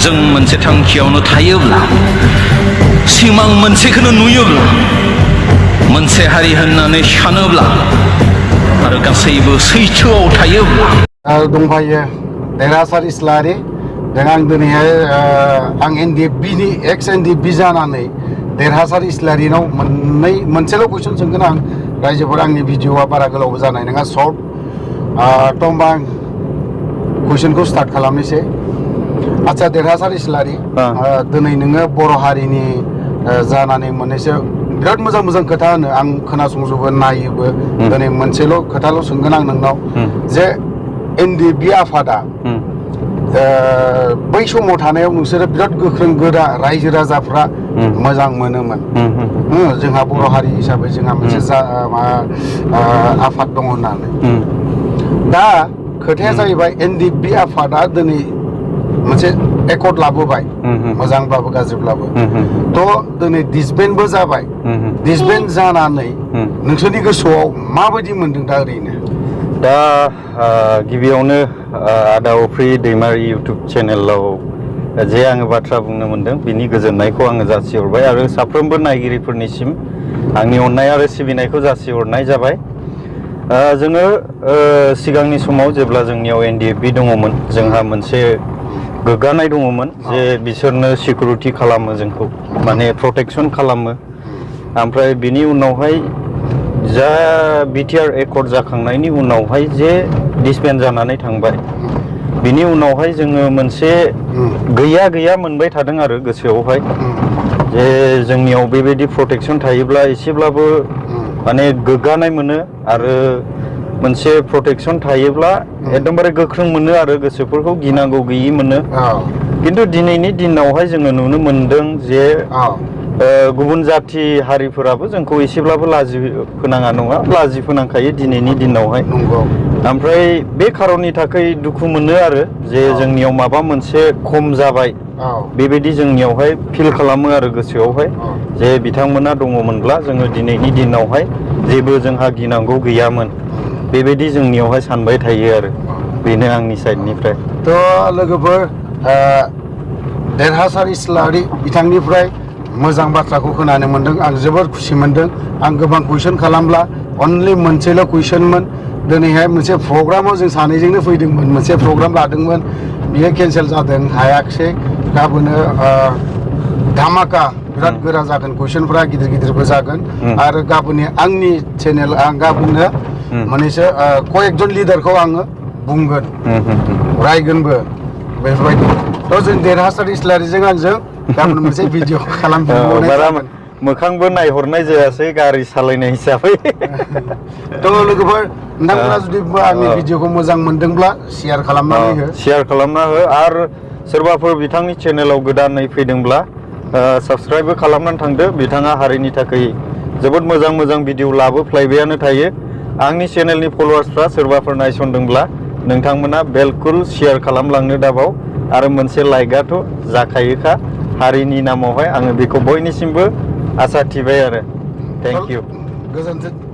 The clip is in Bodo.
जों मोनसे थांखियावनो थायोब्ला सिमां मोनसेखौनो नुयोब्ला मोनसे हारि होननानै सानोब्ला आरो गासैबो सैथोआव थायोब्ला दंफायो देरहासार इस्लारि आं दिनैहाय आं NDFB नि एक्स NDFB जानानै derhasar इस्लारिनाव मोनसेल' कुइसन सोंगोन आं रायजोफोर आंनि भिडिअआ बारा गोलावबो जानाय नङा सर्ट थ' होमबा आं कुइसनखौ स्टार्ट खालामनोसै आच्छा derhasar इस्लारि दिनै नोङो बर' हारिनि जानानै मोननैसो बिराद मोजां मोजां खोथा होनो आं खोनासंजोबो नायोबो दिनै मोनसेल' खोथाल' सोंगोन आं नोंनाव जे NDFB आफादा बै समाव थानायाव नोंसोरो बिराद गोख्रों गोरा रायजो राजाफ्रा मोजां मोनोमोन जोंहा बर' हारि हिसाबै जोंहा मोनसे आफाद दङ होननानै दा खोथाया जाहैबाय NDFB आफादा दिनै मोनसे एकर्ड लाबोबाय मोजांब्लाबो गाज्रिब्लाबो थ' दिनै डिसबेन्डबो जाबाय डिसबेन्ड जानानै नोंसोरनि गोसोआव माबायदि मोनदों दा ओरैनो दा गिबियावनो आदा अफ्रि दैमारि इउटुब चेनेलाव जे आङो बाथ्रा बुंनो मोनदों बिनि गोजोननायखौ आङो जासिहरबाय आरो साफ्रोमबो नायगिरिफोरनिसिम आंनि अननाय आरो सिबिनायखौ जासिहरनाय जाबाय जोङो सिगांनि समाव जेब्ला जोंनियाव NDFB दङमोन जोंहा मोनसे गोग्गानाय दङमोन जे बिसोरनो सिकिउरिटि खालामो जोंखौ माने प्रटेक्सन खालामो ओमफ्राय बिनि उनावहाय जा BTR एकर्ड जाखांनायनि उनावहाय जे डिसबेन्ड जानानै थांबाय बिनि उनावहाय जोङो मोनसे गैया मोनबाय थादों आरो गोसोआवहाय जे जोंनियाव बेबायदि प्रटेक्सन थायोब्ला एसेब्लाबो माने गोग्गानाय मोनो आरो मोनसे प्रटेक्सन थायोब्ला एकदमबारे गोख्रों मोनो आरो गोसोफोरखौ गिनांगौ गैयि मोनो खिन्थु दिनैनि दिनावहाय जोङो नुनो मोनदों जे गुबुन जाथि हारिफोराबो जोंखौ एसेब्लाबो लाजि फोनाङा नङा लाजि फोनांखायो दिनैनि दिनावहाय ओमफ्राय बे खारननि थाखाय दुखु मोनो आरो जे जोंनियाव माबा मोनसे खम जाबाय बेबायदि जोंनियावहाय फिल खालामो आरो गोसोआवहाय जे बिथांमोना दङमोनब्ला जोङो दिनैनि दिनावहाय जेबो जोंहा गिनांगौ गैयामोन बेबायदि जोंनियावहाय सानबाय थायो आरो बेनो आंनि साइडनिफ्राय थ' लोगोफोर derhasar इस्लारि बिथांनिफ्राय मोजां बाथ्राखौ खोनानो मोनदों आं जोबोर खुसि मोनदों आं गोबां कुइसन खालामब्ला अनलि मोनसेल' कुइसनमोन दिनैहाय मोनसे प्रग्रामाव जों सानैजोंनो फैदोंमोन मोनसे प्रग्राम लादोंमोन बियो केन्सेल जादों हायाखिसै गाबोनो धामाका बिराद गोरा जागोन कुइसनफ्रा गिदिर गिदिरबो जागोन आरो गाबोननि आंनि चेनेल आं गाबोननो मोननैसो कयेकजन लिडारखौ आङो बुंगोन रायगोनबो बेफोरबायदि थ' जों derhasar इस्लारिजों आंजों गाबोन मोनसे भिडिअ खालामफिनबावनाय मोखांबो नायहरनाय जायासै गारि सालायनाय हिसाबै थ' लोगोफोर नोंथांमोना जुदि आंनि भिडिअखौ मोजां मोनदोंब्ला शेयार खालामना हो आरो सोरबाफोर बिथांनि चेनेलाव गोदानै फैदोंब्ला साबस्क्राइबबो खालामनानै थांदो बिथाङा हारिनि थाखाय जोबोद मोजां मोजां भिडिअ लाबोफ्लायबायानो थायो आंनि चेनेलनि फलोवार्सफ्रा सोरबाफोर नायसनदोंब्ला नोंथांमोना बिल्कुल शेयार खालामलांनो दाबाव आरो मोनसे लाइकआथ' जाखायोखा हारिनि नामावहाय आङो बेखौ बयनिसिमबो आसा थिबाय आरो थेंक इउ गोजोन्थों